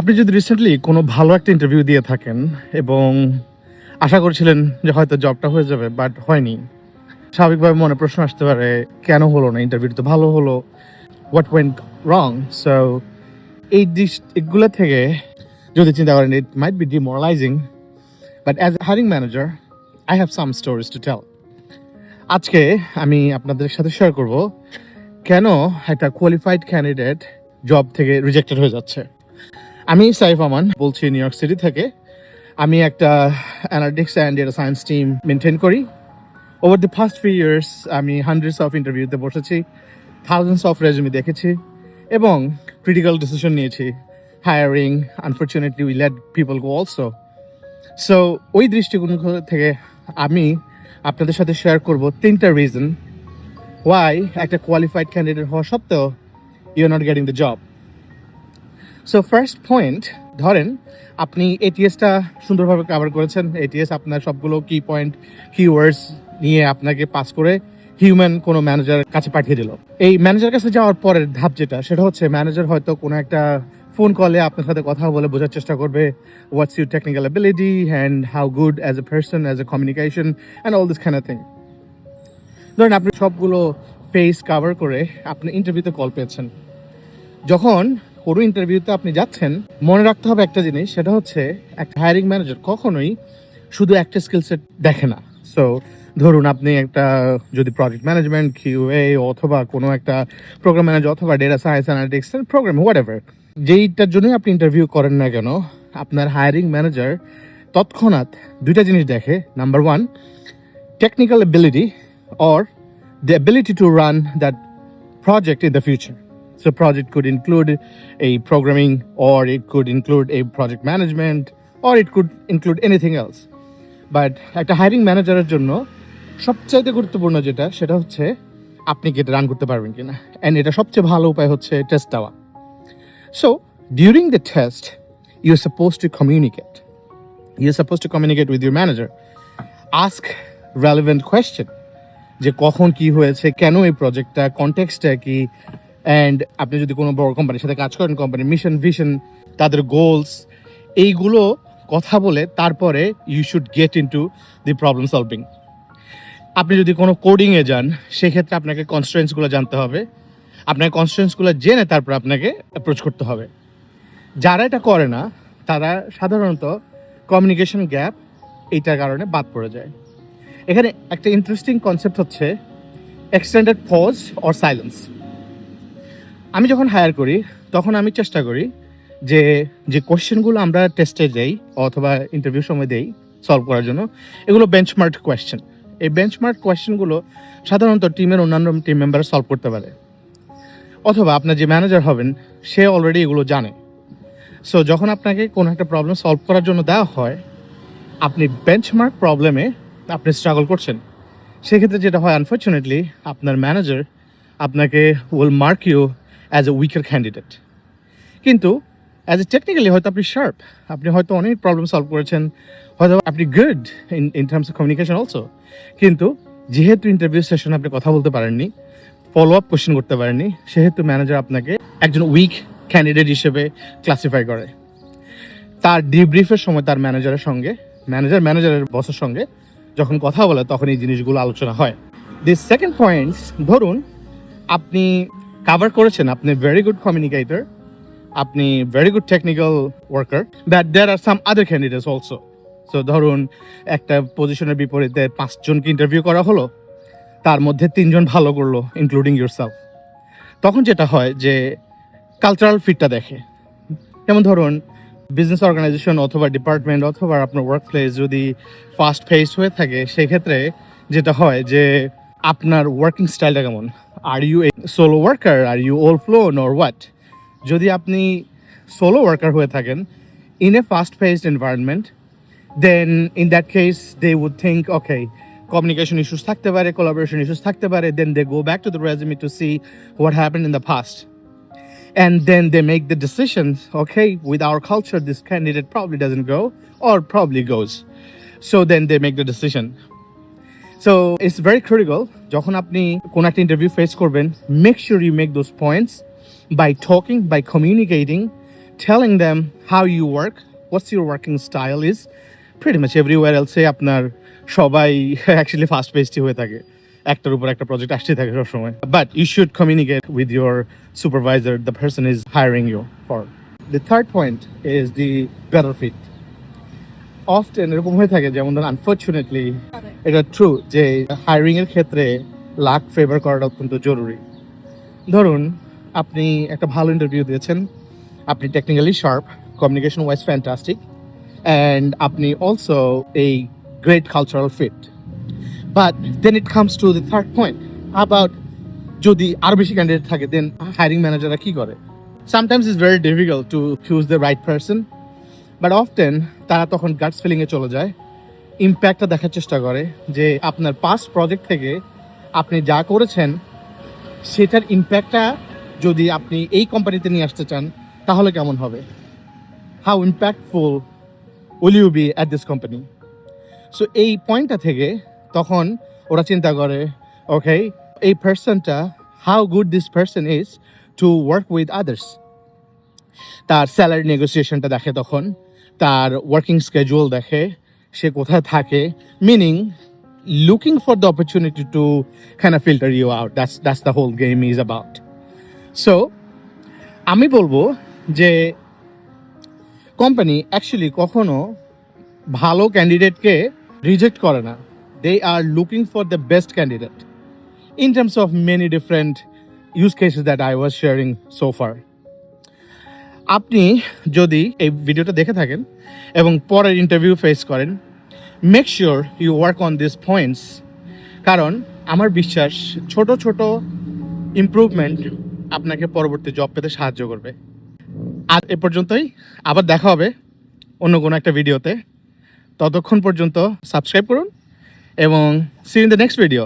আপনি যদি রিসেন্টলি কোনো ভালো একটা ইন্টারভিউ দিয়ে থাকেন এবং আশা করছিলেন যে হয়তো জবটা হয়ে যাবে বাট হয়নি, স্বাভাবিকভাবে মনে প্রশ্ন আসতে পারে কেন হলো না, ইন্টারভিউ তো ভালো হলো, হোয়াট ওয়েন্ট রং। সো এগুলো থেকে যদি চিন্তা করেন it might be demoralising, but as a hiring manager I have some stories to tell. আজকে আমি আপনাদের সাথে শেয়ার করব কেন একটা কোয়ালিফাইড ক্যান্ডিডেট জব থেকে রিজেক্টেড হয়ে যাচ্ছে। আমি সাইফ আমান বলছি নিউ ইয়র্ক সিটি থেকে। আমি একটা analytics and data science team maintain করি। Over the first few years আমি হান্ড্রেডস অফ ইন্টারভিউতে বসেছি, থাউজেন্ডস অফ রেজুমি দেখেছি এবং ক্রিটিক্যাল ডিসিশন নিয়েছি। Hiring, unfortunately we let people go also. So ওই দৃষ্টিকোণ থেকে আমি আপনাদের সাথে শেয়ার করব 3টা রিজন ওয়াই একটা কোয়ালিফাইড ক্যান্ডিডেট হওয়া সত্ত্বেও you are not getting the job. So first point, ধরেন আপনি এটিএসটা সুন্দরভাবে কভার করেছেন। এটিএস আপনার সবগুলো কি পয়েন্ট, কিওয়ার্ডস নিয়ে আপনাকে পাস করে হিউম্যান কোনো ম্যানেজারের কাছে পাঠিয়ে দিল। এই ম্যানেজার কাছে যাওয়ার পরের ধাপ যেটা, সেটা হচ্ছে ম্যানেজার হয়তো কোনো একটা ফোন কলে আপনার সাথে কথা বলে বোঝার চেষ্টা করবে what's your technical ability and how good as a person, as a communication and all this kind of thing. ধরেন আপনি সবগুলো ফেস কভার করে আপনি ইন্টারভিউতে কল পেয়েছেন। যখন পুরো ইন্টারভিউতে আপনি যাচ্ছেন, মনে রাখতে হবে একটা জিনিস, সেটা হচ্ছে একটা হায়ারিং ম্যানেজার কখনোই শুধু একটা স্কিল সেট দেখে না। সো ধরুন আপনি একটা যদি প্রজেক্ট ম্যানেজমেন্ট, কিউএ অথবা কোনো একটা প্রোগ্রাম ম্যানেজার অথবা data science analytics program whatever, যেইটার জন্যই আপনি ইন্টারভিউ করেন না কেন, আপনার হায়ারিং ম্যানেজার তৎক্ষণাৎ 2টা জিনিস দেখে। Number 1, technical ability or the ability to run that project in the future. So project could include a programming, or it could include a project management, or it could include anything else. But একটা hiring ম্যানেজারের জন্য সবচাইতে গুরুত্বপূর্ণ যেটা, সেটা হচ্ছে আপনি কি এটা রান করতে পারবেন কিনা। অ্যান্ড এটা সবচেয়ে ভালো উপায় হচ্ছে টেস্ট দেওয়া। So during the test you're supposed to communicate. You're supposed to communicate with your manager. Ask relevant question, যে কখন কি হয়েছে, কেন এই প্রজেক্টটা, কনটেক্সটটা কি, অ্যান্ড আপনি যদি কোনো বড় কোম্পানির সাথে কাজ করেন, কোম্পানির মিশন, ভিশন, তাদের গোলস, এইগুলো কথা বলে তারপরে you should get into the problem solving. আপনি যদি কোনো কোডিংয়ে যান, সেক্ষেত্রে আপনাকে কনস্ট্রেন্টসগুলো জানতে হবে। আপনাকে কনস্ট্রেন্টসগুলো জেনে তারপর আপনাকে অ্যাপ্রোচ করতে হবে। যারা এটা করে না, তারা সাধারণত কমিউনিকেশন গ্যাপ এইটার কারণে বাদ পড়ে যায়। এখানে একটা ইন্টারেস্টিং কনসেপ্ট হচ্ছে এক্সটেন্ডেড পজ অর সাইলেন্স। আমি যখন হায়ার করি তখন আমি চেষ্টা করি যে যে কোয়েশ্চেনগুলো আমরা টেস্টে দেই অথবা ইন্টারভিউ সময় দেই সলভ করার জন্য, এগুলো বেঞ্চমার্ক কোয়েশ্চেন। এই বেঞ্চমার্ক কোয়েশ্চেনগুলো সাধারণত টিমের অন্যান্য টিম মেম্বার সলভ করতে পারে, অথবা আপনার যে ম্যানেজার হবেন সে অলরেডি এগুলো জানে। সো যখন আপনাকে কোনো একটা প্রবলেম সলভ করার জন্য দেওয়া হয়, আপনি বেঞ্চমার্ক প্রবলেমে আপনি স্ট্রাগল করছেন, সেক্ষেত্রে যেটা হয়, আনফর্চুনেটলি আপনার ম্যানেজার আপনাকে will mark you as a weaker candidate. কিন্তু অ্যাজ এ টেকনিক্যালি হয়তো আপনি শার্প, আপনি হয়তো অনেক প্রবলেম সলভ করেছেন, হয়তো আপনি good in terms of communication also, কিন্তু যেহেতু ইন্টারভিউ সেশনে আপনি কথা বলতে পারেননি, ফলো আপ কোয়েশ্চেন করতে পারেননি, সেহেতু ম্যানেজার আপনাকে একজন উইক ক্যান্ডিডেট হিসেবে ক্লাসিফাই করে। তার ডিব্রিফের সময় তার ম্যানেজারের বসের সঙ্গে যখন কথা বলে, তখন এই জিনিসগুলো আলোচনা হয়। দিস সেকেন্ড পয়েন্ট, ধরুন আপনি কাভার করেছেন, আপনি ভেরি গুড কমিউনিকেটর, আপনি very good technical worker, that there are some other candidates also. So ধরুন একটা পজিশনের বিপরীতে 5 জনকে ইন্টারভিউ করা হলো, তার মধ্যে 3 জন ভালো করলো, ইনক্লুডিং ইয়োরসেলফ। তখন যেটা হয় যে কালচারাল ফিটটা দেখে। যেমন ধরুন বিজনেস অর্গানাইজেশন অথবা ডিপার্টমেন্ট অথবা আপনার ওয়ার্ক প্লেস যদি ফাস্ট পেসড হয়ে থাকে, সেক্ষেত্রে যেটা হয় যে আপনার ওয়ার্কিং স্টাইলটা কেমন। Are you a solo worker, are you all alone or what? যদি আপনি সোলো ওয়ার্কার হয়ে থাকেন in a fast paced environment, then in that case they would think okay communication issues থাকতে পারে, কোলাবোরেশন ইস্যুস থাকতে পারে, then they go back to the resume to see what happened in the past. And then they make the decisions, okay, with our culture, this candidate probably doesn't go or probably goes. So then they make the decision. So it's very critical, যখন আপনি কোন একটা interview face করবেন, make sure you make those points by talking, by communicating telling them how you work, what's your working style is. Pretty much everywhere else আপনার সবাই actually fast paced হয়ে থাকে, একটার উপর একটা প্রজেক্ট আসতে থাকে সবসময়, but you should communicate with your supervisor, the person is hiring you for. The third point is the better fit. Often এরকম হয়ে থাকে, যেমন ধরুন আনফর্চুনেটলি এটা ট্রু যে হায়ারিং এর ক্ষেত্রে লাক ফেভার করাটা অত্যন্ত জরুরি। ধরুন আপনি একটা ভালো ইন্টারভিউ দিয়েছেন, আপনি technically sharp, communication wise fantastic, and আপনি also a great cultural fit. But then it comes to the third point about যদি আরো বেশি ক্যান্ডিডেট থাকে, দেন হায়ারিং ম্যানেজাররা কি করে? Sometimes it's very difficult to choose the right person, but often তারা তখন guts ফিলিংয়ে চলে যায়, ইম্প্যাক্টটা দেখার চেষ্টা করে যে আপনার পাস্ট প্রজেক্ট থেকে আপনি যা করেছেন সেটার ইম্প্যাক্টটা যদি আপনি এই কোম্পানিতে নিয়ে আসতে চান তাহলে কেমন হবে, how impactful will you be at this company. So এই পয়েন্টটা থেকে তখন ওরা চিন্তা করে, ওকে এই পার্সনটা, how good this person is to work with others. তার স্যালারি নেগোসিয়েশনটা দেখে, তখন তার ওয়ার্কিং স্কেজুয়াল দেখে, সে কোথায় থাকে, meaning looking for the opportunity to kind of filter you out. That's the whole game is about. So আমি বলবো যে কোম্পানি অ্যাকচুয়ালি কখনো ভালো ক্যান্ডিডেটকে রিজেক্ট করে না, they are looking for the best candidate in terms of many different use cases that I was sharing so far. আপনি যদি এই ভিডিওটা দেখে থাকেন এবং পরের ইন্টারভিউ ফেস করেন, make sure you work on this points, কারণ আমার বিশ্বাস ছোট ছোট ইমপ্রুভমেন্ট আপনাকে পরবর্তী জব পেতে সাহায্য করবে। আর এ পর্যন্তই, আবার দেখা হবে অন্য কোনো একটা ভিডিওতে। ততক্ষণ পর্যন্ত সাবস্ক্রাইব করুন এবং see in the next video.